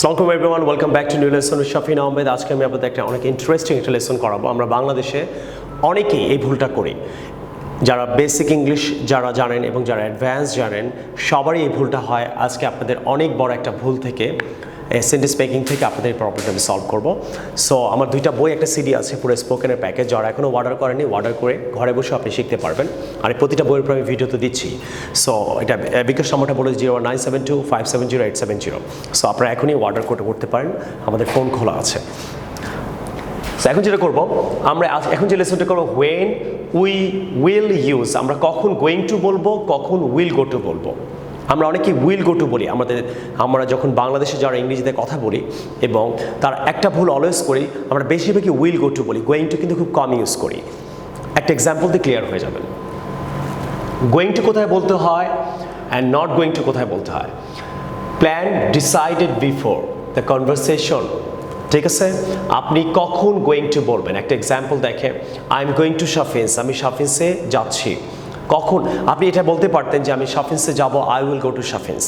আসসালামু আলাইকুম everyone, welcome back to new lesson with Shafin Ahmed. আজকে আমি আপনাদের একটা অনেক ইন্টারেস্টিং একটা লেসন করাবো। আমরা বাংলাদেশে অনেকেই এই ভুলটা করি। যারা বেসিক ইংলিশ যারা জানেন এবং যারা অ্যাডভান্স জানেন সবারই এই ভুলটা হয়। আজকে আপনাদের অনেক বড় একটা ভুল থেকে সেন্টেন্স মেকিং থেকে আপনাদের এই প্রবলেমটা আমি সলভ করবো। সো আমার দুইটা বই, একটা সিডি আছে পুরো স্পোকেনের প্যাকেজ। যারা এখনও অর্ডার করেনি অর্ডার করে ঘরে বসে আপনি শিখতে পারবেন। আর প্রতিটা বইয়ের উপর আমি ভিডিও তো দিচ্ছি। সো এটা বিকাশ নম্বরটা বলে 0972570870। সো আপনারা এখনই অর্ডার করতে পারেন, আমাদের ফোন খোলা আছে। সো এখন যেটা করবো আমরা এখন যে লেসনটা করবো, ওয়েন উই উইল ইউজ, আমরা কখন গোয়িং টু বলবো, কখন উইল গো টু বলবো। আমরা অনেকেই উইল গো টু বলি আমরা যখন বাংলাদেশে যারা ইংরেজিতে কথা বলি, এবং তার একটা ভুল অলওয়েজ করি, আমরা বেশিরভাগই উইল গো টু বলি, গোয়িং টু কিন্তু খুব কম ইউজ করি। একটা এক্সাম্পল দিয়ে ক্লিয়ার হয়ে যাবেন। গোয়িং টু কোথায় বলতে হয় অ্যান্ড নট গোয়িং টু কোথায় বলতে হয়। Plan decided before the conversation, ঠিক আছে। আপনি কখন গোয়িং টু বলবেন, একটা এক্সাম্পল দেখেন, আই এম গোয়িং টু শাফিন্স, আমি শাফিন্সে যাচ্ছি। কখন আপনি এটা বলতে পারতেন যে আমি শাফিন্সে যাব, আই উইল গো টু শাফিন্স।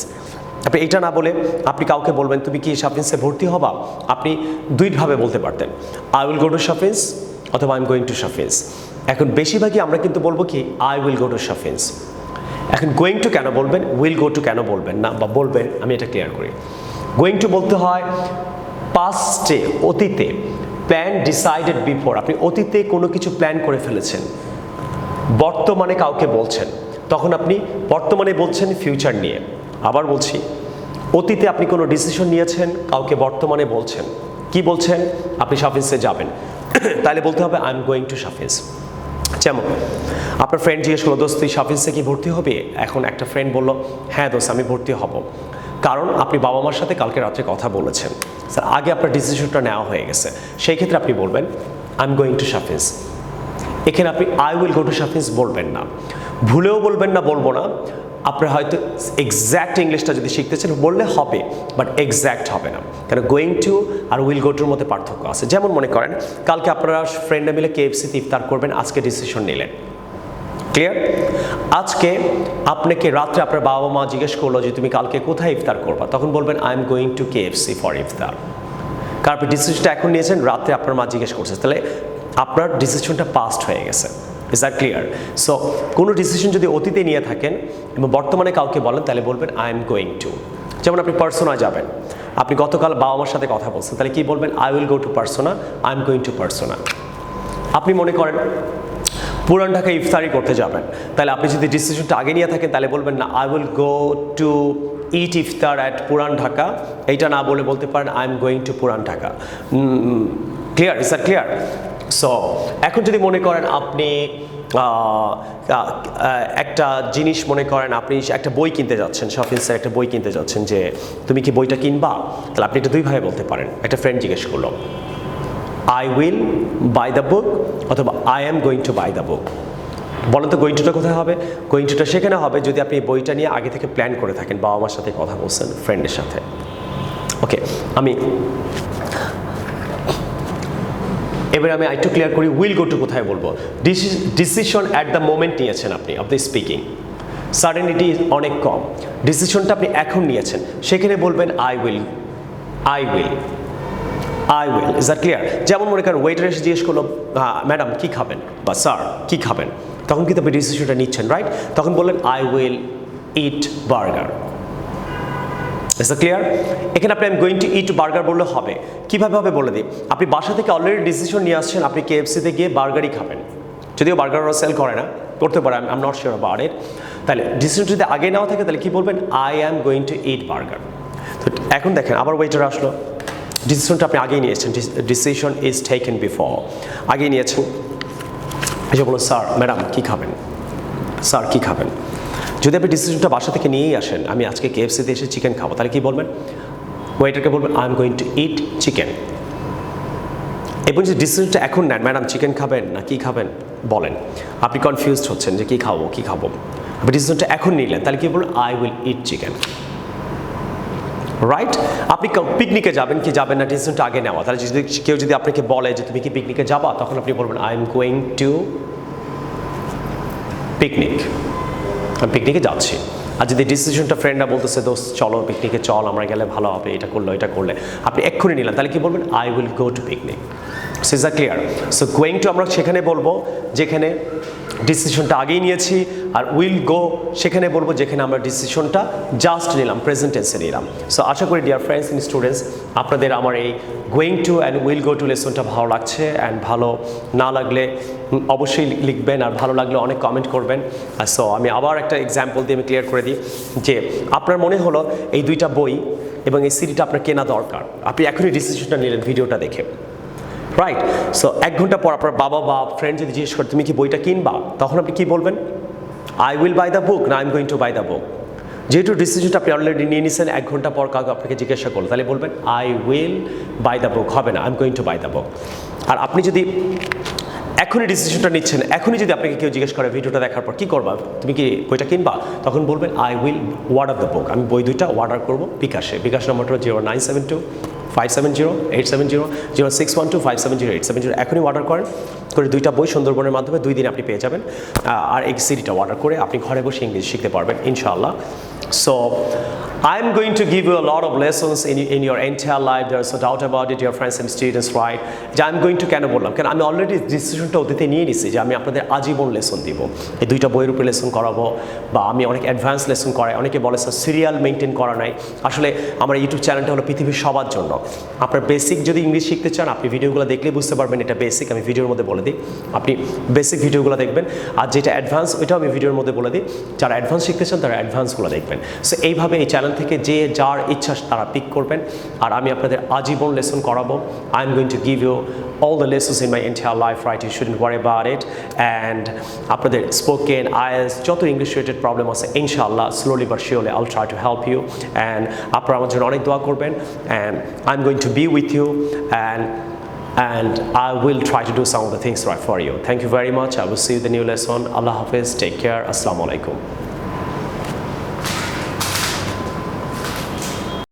আপনি এটা না বলে আপনি কাউকে বলবেন তুমি কি শাফিন্সে ভর্তি হবা, আপনি দুইভাবে বলতে পারতেন, আই উইল গো টু শাফিন্স অথবা আই এম গোয়িং টু শাফিন্স। এখন বেশিরভাগই আমরা কিন্তু বলবো কি আই উইল গো টু শাফিন্স। এখন গোয়িং টু কেন বলবেন, উইল গো টু কেন বলবেন না বা বলবেন, আমি এটা ক্লিয়ার করি। গোয়িং টু বলতে হয় পাস্টে, অতীতে। প্ল্যান ডিসাইডেড বিফোর, আপনি অতীতে কোনো কিছু প্ল্যান করে ফেলেছেন, বর্তমানে কাউকে বলছেন, তখন আপনি বর্তমানে বলছেন ফিউচার নিয়ে। আবার বলছি, অতীতে আপনি কোনো ডিসিশন নিয়েছেন, কাউকে বর্তমানে বলছেন। কি বলছেন, আপনি শাফিন্সে যাবেন, তাহলে বলতে হবে আই এম গোয়িং টু শাফিন্স। যেমন আপনার ফ্রেন্ড জিজ্ঞেস করলো, দোস্ত তুই শাফিন্সে কি ভর্তি হবে? এখন একটা ফ্রেন্ড বলল, হ্যাঁ দোস্ত আমি ভর্তি হব। কারণ আপনি বাবা মার সাথে কালকে রাত্রে কথা বলেছেন, স্যার আগে আপনার ডিসিশনটা নেওয়া হয়ে গেছে। সেই ক্ষেত্রে আপনি বলবেন আই এম গোয়িং টু শাফিন্স। এখানে আপনি আই উইল গো টু শাফিন্স বলবেন না, ভুলেও বলবেন না, বলবো না। আপনার হয়তো এক্স্যাক্ট ইংলিশটা যদি শিখতে চান বললে হবে, বাট এক্স্যাক্ট হবে না, কারণ গোয়িং টু আর উইল গো টুর মধ্যে পার্থক্য আছে। যেমন মনে করেন কালকে আপনারা ফ্রেন্ডরা মিলে KFC-তে ইফতার করবেন, আজকে ডিসিশন নিলেন, ক্লিয়ার। আজকে আপনাকে রাত্রে আপনার বাবা মা জিজ্ঞেস করলো যে তুমি কালকে কোথায় ইফতার করবা, তখন বলবেন I am going to KFC for iftar. কারণ আপনি ডিসিশনটা এখন নিয়েছেন, রাত্রে আপনার মা জিজ্ঞেস করছে, তাহলে আপনার ডিসিশনটা পাস্ট হয়ে গেছে। Is that clear? সো কোনো ডিসিশন যদি অতীতে নিয়ে থাকেন এবং বর্তমানে কাউকে বলেন, তাহলে বলবেন আই এম গোয়িং টু। যেমন আপনি পার্সোনা যাবেন, আপনি গতকাল বাবা মার সাথে কথা বলছেন, তাহলে কি বলবেন, I will go two persona, I am going two persona. আপনি মনে করেন পুরান ঢাকায় ইফতারি করতে যাবেন, তাহলে আপনি যদি ডিসিশনটা আগে নিয়ে থাকেন তাহলে বলবেন না I will go two it iftar at পুরান ঢাকা, এইটা না বলে বলতে পারেন আই এম গোয়িং টু পুরান Dhaka. Clear? Is that clear? So এখন যদি মনে করেন আপনি একটা জিনিস, মনে করেন আপনি একটা বই কিনতে যাচ্ছেন, শাফিন্সের একটা বই কিনতে যাচ্ছেন, যে তুমি কি বইটা কিনবা, তাহলে আপনি এটা দুইভাবে বলতে পারেন। একটা ফ্রেন্ড জিজ্ঞেস করলো, I will buy the book অথবা I am going to buy the book. বলেন তো গোয়িং টুটা কোথায় হবে? গোয়িং টুটা সেখানে হবে যদি আপনি বইটা নিয়ে আগে থেকে প্ল্যান করে থাকেন, বাবা মার সাথে কথা বলছেন, ফ্রেন্ডের সাথে। ওকে, এবার আমি একটু ক্লিয়ার করি, উইল গো টু কোথায় বলবো। ডিসিশন অ্যাট দ্য মোমেন্ট নিয়েছেন আপনি অফ দ্য স্পিকিং, সার্টেনিটি অনেক কম, ডিসিশনটা আপনি এখন নিয়েছেন, সেখানে বলবেন I will, I will, I will. Is that clear? যেমন মনে করেন ওয়েটার এসে জিজ্ঞেস করলো, ম্যাডাম কী খাবেন বা স্যার কী খাবেন, তখন কিন্তু আপনি ডিসিশনটা নিচ্ছেন, রাইট? তখন বললেন I will it burger. Is that clear? এখানে আপনি I am going two it burger বললে হবে। কীভাবে হবে বলে দিই, আপনি বাসা থেকে অলরেডি ডিসিশন নিয়ে আসছেন আপনি KFC-তে গিয়ে বার্গারই খাবেন, যদিও বার্গার ওরা সেল করে না, করতে পারে, I am not sure about it. তাহলে ডিসিশন যদি আগে নেওয়া থাকে তাহলে কী বলবেন, I am going to it burger. তো এখন দেখেন আবার ওয়েটার আসলো, ডিসিশনটা আপনি আগেই নিয়েছেন, ডিসিশন ইজ টেকেন বিফোর, আগেই নিয়েছেন। এসে বলুন স্যার ম্যাডাম কী খাবেন, স্যার কী খাবেন। যদি আপনি ডিসিশনটা বাসা থেকে নিয়েই আসেন, আমি আজকে KFC-তে এসে চিকেন খাবো, তাহলে কী বলবেন, ওয়েটারকে বলবেন I am going two it chicken. এবং যে ডিসিশনটা এখন নেন, ম্যাডাম চিকেন খাবেন না কী খাবেন বলেন, আপনি কনফিউজড হচ্ছেন যে কী খাবো কী খাবো, আপনি ডিসিশনটা এখন নিলেন, তাহলে কী বলবেন, I will it chicken, right? আপনি পিকনিকে যাবেন কি যাবেন না, ডিসিশনটা আগে নেওয়া। তাহলে যদি কেউ যদি আপনাকে বলে যে তুমি কি পিকনিকে যাবা, তখন আপনি বলবেন I am going two picnic, আমি পিকনিকে যাচ্ছি। আর যদি ডিসিশনটা ফ্রেন্ডরা বলতেছে দোস্ত চলো পিকনিকে চল, আমরা গেলে ভালো হবে, এটা করলে আপনি এক্ষুনি নিলেন, তাহলে কি বলবেন? I will go two picnic. So is that clear? So going to আমরা সেখানে বলবো যেখানে ডিসিশনটা আগেই নিয়েছি, আর উইল গো সেখানে বলবো যেখানে আমরা ডিসিশনটা জাস্ট নিলাম, প্রেজেন্ট টেন্সে নিলাম। সো আশা করি ডিয়ার ফ্রেন্ডস এন্ড স্টুডেন্টস আপনাদের আমার এই going to and will go to লেসনটা ভালো লাগছে, অ্যান্ড ভালো না লাগলে অবশ্যই লিখবেন, আর ভালো লাগলে অনেক কমেন্ট করবেন। সো আমি আবার একটা এক্সাম্পল দিয়ে আমি ক্লিয়ার করে দিই যে আপনার মনে হলো এই দুইটা বই এবং এই সিডিটা আপনার কেনা দরকার, আপনি এখনই ডিসিশনটা নিলেন ভিডিওটা দেখে, রাইট? সো 1 ঘন্টা পর আপনার বাবা বা ফ্রেন্ড যদি জিজ্ঞেস করে তুমি কি বইটা কিনবা, তখন আপনি কি বলবেন? I will buy the book না I am going to buy the book? যেহেতু ডিসিশনটা আপনি অলরেডি নিয়ে নিয়েছেন, 1 ঘন্টা পর কাউকে আপনাকে জিজ্ঞাসা করলো, তাহলে বলবেন I will buy the book, হবে না I am going to buy the book. আর আপনি যদি এখনই ডিসিশনটা নিচ্ছেন, এখনই যদি আপনাকে কেউ জিজ্ঞেস করে ভিডিওটা দেখার পর কী করবা, তুমি কি বইটা কিনবা, তখন বলবেন I will order the book, আমি বই দুইটা অর্ডার করবো বিকাশে। বিকাশ নম্বরটা 0972-570-870-0612-570-870। এখনই অর্ডার করেন, করে দুইটা বই সুন্দরবনের মাধ্যমে 2 দিনে আপনি পেয়ে যাবেন, আর এই সিডিটা অর্ডার করে আপনি ঘরে বসে ইংলিশ শিখতে পারবেন ইনশাআল্লাহ। So I'm going to give you a lot of lessons in your entire life. There is no doubt about it, dear friends and students, right? যে I'm going to কেন বললাম, কেন আমি অলরেডি ডিসিশনটা অতীতে নিয়ে নিছি যে আমি আপনাদের আজীবন লেসন দিব, এই দুইটা বইয়ের উপরে লেসন করাবো, বা আমি অনেক অ্যাডভান্স লেসন করাই। অনেকে বলে স্যার সিরিয়াল মেনটেন করা নাই। আসলে আমার ইউটিউব চ্যানেলটা হলো পৃথিবীর সবার জন্য। আপনার বেসিক যদি ইংলিশ শিখতে চান, আপনি ভিডিওগুলো দেখলেই বুঝতে পারবেন এটা বেসিক, আমি ভিডিওর মধ্যে বলে দিই, আপনি বেসিক ভিডিওগুলো দেখবেন, আর যেটা অ্যাডভান্স ওইটাও আমি ভিডিওর মধ্যে বলে দিই। যারা অ্যাডভান্স শিখতে চান তারা অ্যাডভান্সগুলো দেখবেন। সো এইভাবে এই চ্যানেল থেকে যে যার ইচ্ছা তারা পিক করবেন, আর আমি আপনাদের আজীবন লেসন করাবো। I am going to give you all the lessons in my entire life, right? You shouldn't worry about it. And আপনাদের স্পোকেন IELTS যত ইংলিশ রিলেটেড প্রবলেম আছে ইনশাআল্লাহ slowly but surely I'll try to help you, and আপনারা আমার জন্য অনেক দোয়া করবেন, and I'm going to be with you, and I will try to do some of the things right for you. Thank you very much. I will see you in the new lesson. Allah Hafiz. Take care. Assalamu alaikum.